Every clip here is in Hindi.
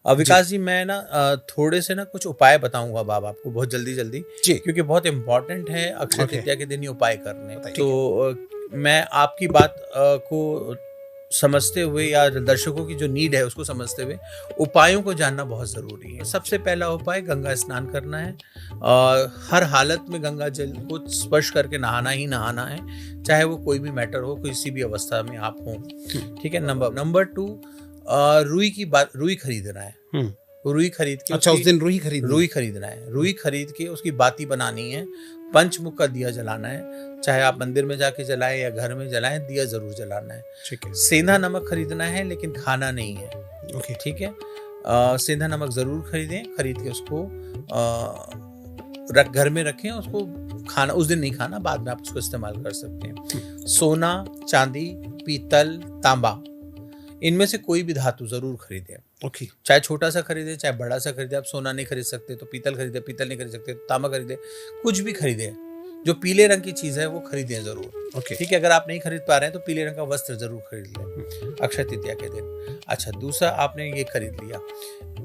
विकास जी, मैं ना थोड़े से ना कुछ उपाय बताऊंगा बाबा आपको बहुत जल्दी जल्दी जी। क्योंकि बहुत इम्पोर्टेंट है अक्षय Okay. तृतीया के दिन ये उपाय करने। बताइए। तो मैं आपकी बात को समझते हुए या दर्शकों की जो नीड है उसको समझते हुए उपायों को जानना बहुत ज़रूरी है। सबसे पहला उपाय गंगा स्नान करना है। हर हालत में गंगा जल को स्पर्श करके नहाना ही नहाना है, चाहे वो कोई भी मैटर हो, किसी भी अवस्था में आप हों। ठीक है। नंबर 2, रुई खरीदना है। रुई खरीद के अच्छा, उस दिन रुई खरीदना है। रुई खरीद के उसकी बाती बनानी है। पंचमुख का दिया जलाना है, चाहे आप मंदिर में जाके जलाएं या घर में जलाएं, दिया जरूर जलाना है। ठीक है। सेंधा नमक खरीदना है लेकिन खाना नहीं है। ओके। ठीक है। सेंधा नमक जरूर खरीद के उसको घर में रखें। उसको खाना उस दिन नहीं खाना, बाद में आप उसको इस्तेमाल कर सकते हैं। सोना, चांदी, पीतल, तांबा, इनमें से कोई भी धातु जरूर खरीदें। ओके। चाहे छोटा सा खरीदे चाहे बड़ा सा खरीदे। आप सोना नहीं खरीद सकते तो पीतल खरीदे, पीतल नहीं खरीद सकते तो तांबा खरीदे। कुछ भी खरीदे, जो पीले रंग की चीज है वो खरीदें जरूर। ओके। ठीक है। अगर आप नहीं खरीद पा रहे हैं तो पीले रंग का वस्त्र जरूर खरीद लें अक्षय तृतीया के दिन। अच्छा, दूसरा आपने ये खरीद लिया,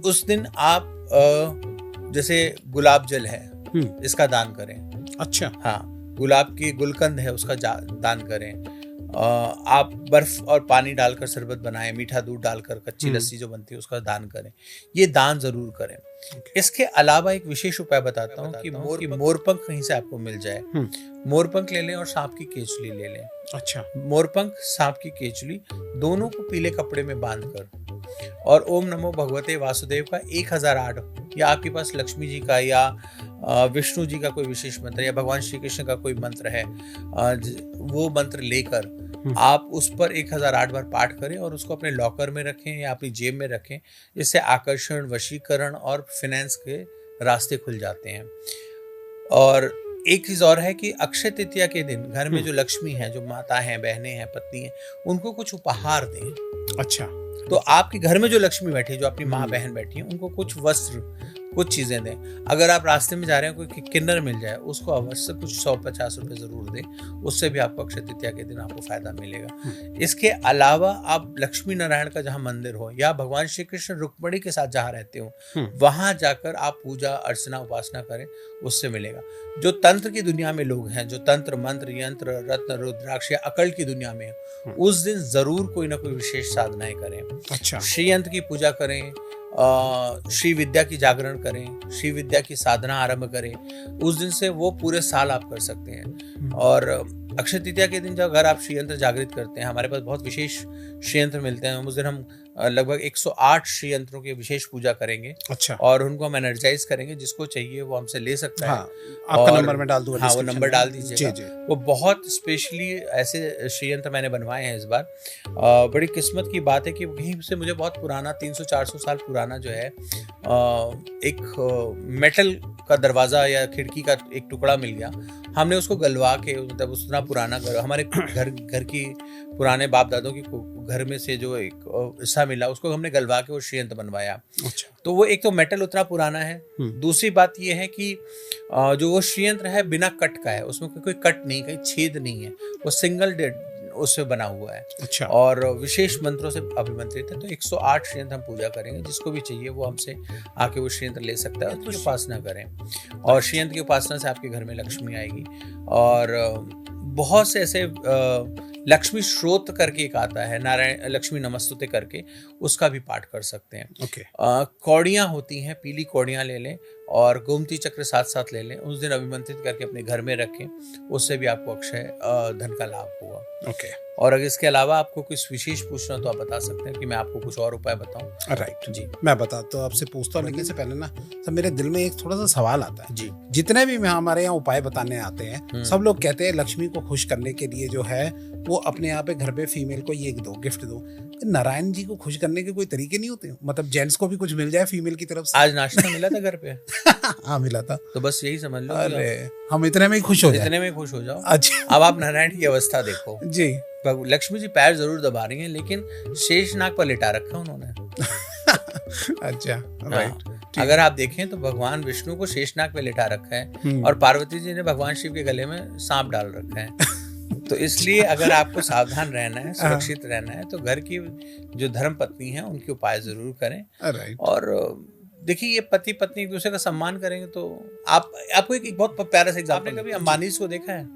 उस दिन आप जैसे गुलाब जल है इसका दान करें। अच्छा। हाँ, गुलाब की गुलकंद है उसका दान करें। आप बर्फ और पानी डालकर शरबत बनाएं, मीठा दूध डालकर कच्ची लस्सी जो बनती है उसका दान करें। ये दान जरूर करें। इसके अलावा एक विशेष उपाय बताता हूँ कि मोरपंख कहीं से आपको मिल जाए, मोरपंख ले लें और सांप की केचुली ले लें। अच्छा। मोरपंख, सांप की केचुली दोनों को पीले कपड़े में बांधकर और ओम नमो भगवते वासुदेव का 1008 या आपके पास लक्ष्मी जी का या विष्णु जी का कोई विशेष मंत्र या भगवान श्री कृष्ण का कोई मंत्र है, वो मंत्र लेकर आप उस पर 1008 बार पाठ करें और उसको अपने लॉकर में रखें या अपनी जेब में रखें। इससे आकर्षण, वशीकरण और फाइनेंस के रास्ते खुल जाते हैं। और एक चीज और है कि अक्षय तृतीया के दिन घर में जो लक्ष्मी है, जो माता हैं, बहनें हैं, पत्नी हैं, उनको कुछ उपहार दें। अच्छा। तो आपके घर में जो लक्ष्मी बैठी है, जो अपनी माँ बहन बैठी है, उनको कुछ वस्त्र, कुछ चीजें दें। अगर आप रास्ते में जा रहे हैं, कोई किन्नर मिल जाए, उसको अवश्य कुछ 100-50 रुपए जरूर दें। उससे भी आपको अक्षय तृतीया के दिन आपको फायदा मिलेगा। इसके अलावा आप लक्ष्मी नारायण का जहाँ मंदिर हो या भगवान श्री कृष्ण रुक्मिणी के साथ जहाँ रहते हो, वहां जाकर आप पूजा अर्चना उपासना करें, उससे मिलेगा। जो तंत्र की दुनिया में लोग हैं, जो तंत्र मंत्र यंत्र रत्न रुद्राक्ष या अकल की दुनिया में, उस दिन जरूर कोई ना कोई विशेष साधनाएं करें। अच्छा। श्री यंत्र की पूजा करें, श्री विद्या की जागरण करें, श्री विद्या की साधना आरंभ करें। उस दिन से वो पूरे साल आप कर सकते हैं। और अक्षय तृतीया के दिन जब अगर आप श्री यंत्र जागृत करते हैं, हमारे पास बहुत विशेष श्री यंत्र मिलते हैं। उस दिन हम लगभग 108 श्री यंत्रों की विशेष पूजा करेंगे। अच्छा। और उनको हम एनर्जाइज करेंगे। जिसको चाहिए वो हमसे ले सकता है। आपका नंबर मैं डाल दूंगा। हाँ, वो नंबर डाल दीजिएगा। जी। वो बहुत स्पेशली ऐसे श्री यंत्र मैंने बनवाए हैं इस बार। बड़ी किस्मत की बात है कि वहीं से मुझे बहुत पुराना 300-400 साल पुराना जो है एक मेटल का दरवाजा या खिड़की का एक टुकड़ा मिल गया। हमने उसको गलवा के, मतलब उतना पुराना हमारे घर की पुराने बाप दादों की घर में से जो एक हिस्सा मिला, उसको हमने गलवा के वो श्री यंत्र बनवाया। अच्छा। तो वो एक तो मेटल उतना पुराना है। दूसरी बात ये है कि जो वो श्री यंत्र है बिना कट का है, उसमें कोई कट नहीं, कहीं छेद नहीं है, वो सिंगल उससे बना हुआ है। अच्छा। और विशेष मंत्रों से अभिमंत्रित है। तो 108 श्री यंत्र हम पूजा करेंगे। जिसको भी चाहिए वो हमसे आके वो श्री यंत्र ले सकता है। उसकी उपासना करें और श्री यंत्र की उपासना से आपके घर में लक्ष्मी आएगी। और बहुत से ऐसे लक्ष्मी श्रोत करके एक आता है, नारायण लक्ष्मी नमस्तुते करके, उसका भी पाठ कर सकते हैं। ओके। कौड़ियाँ होती हैं, पीली कौड़ियाँ ले लें और गोमती चक्र साथ साथ ले लें। उस दिन अभिमंत्रित करके अपने घर में रखें। उससे भी आपको अक्षय धन का लाभ होगा। ओके। और अगर इसके अलावा आपको कुछ विशेष पूछना तो आप बता सकते हैं कि मैं आपको कुछ और उपाय बताऊं। राइट जी, मैं बताता हूँ, आपसे पूछता हूँ। लेकिन से पहले ना सब मेरे दिल में एक थोड़ा सा सवाल आता है जी। जितने भी हमारे यहाँ उपाय बताने आते हैं, सब लोग कहते हैं लक्ष्मी को खुश करने के लिए जो है वो अपने यहाँ पे घर पे फीमेल को ये दो, गिफ्ट दो। नारायण जी को खुश करने के कोई तरीके नहीं होते? मतलब जेंट्स को भी कुछ मिल जाए फीमेल की तरफ से? आज नाश्ता मिला था घर पे। हाँ मिला था। तो बस यही समझ लो। अरे हम इतने में ही खुश हो जाए। इतने में खुश हो जाओ। अच्छा। अब आप नारायण की अवस्था देखो जी। लक्ष्मी जी पैर जरूर दबा रही हैं, लेकिन शेष नाग पर लिटा रखा उन्होंने। अच्छा। राइट। अगर आप देखें तो भगवान विष्णु को शेषनाग पे लिटा रखा है और पार्वती जी ने भगवान शिव के गले में सांप डाल रखा है। तो इसलिए अगर आपको सावधान रहना है, सुरक्षित रहना है, तो घर की जो धर्म पत्नी है उनके उपाय जरूर करें। राइट। और देखिए, ये पति पत्नी एक दूसरे का सम्मान करेंगे तो आपको एक बहुत प्यारा सा एग्जाम्पल, आपने कभी अंबानीज को देखा है?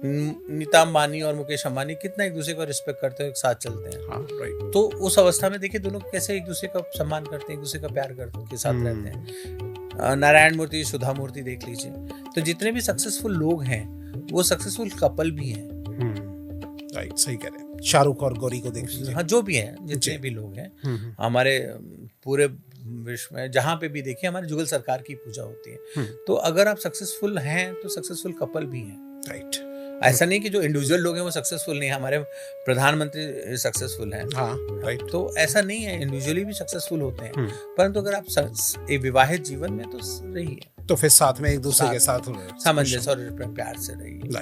नीता अंबानी और मुकेश अंबानी कितना एक दूसरे को रिस्पेक्ट करते हैं, एक साथ चलते हैं। हाँ, राइट। तो उस अवस्था में देखिए दोनों कैसे एक दूसरे का सम्मान करते हैं, एक दूसरे का प्यार करते के साथ रहते हैं। नारायण मूर्ति, सुधा मूर्ति देख लीजिए। तो जितने भी सक्सेसफुल लोग हैं वो सक्सेसफुल कपल भी हैं। राइट, सही कह रहे हैं। शाहरुख और गौरी को देख लीजिए। हाँ, जो भी हैं, जितने भी लोग हैं हमारे पूरे विश्व में, जहाँ पे भी देखिए हमारे जुगल सरकार की पूजा होती है। तो अगर आप सक्सेसफुल हैं तो सक्सेसफुल कपल भी हैं। राइट। ऐसा नहीं कि जो इंडिविजुअल लोग हैं वो सक्सेसफुल नहीं है। हमारे प्रधानमंत्री सक्सेसफुल हैं। हाँ, राइट। तो ऐसा नहीं है, इंडिविजुअली भी सक्सेसफुल होते हैं। परंतु अगर आप एक विवाहित जीवन में तो रहिए, तो फिर साथ में एक दूसरे के साथ सामंजस्य और प्यार से रहिए। राइट।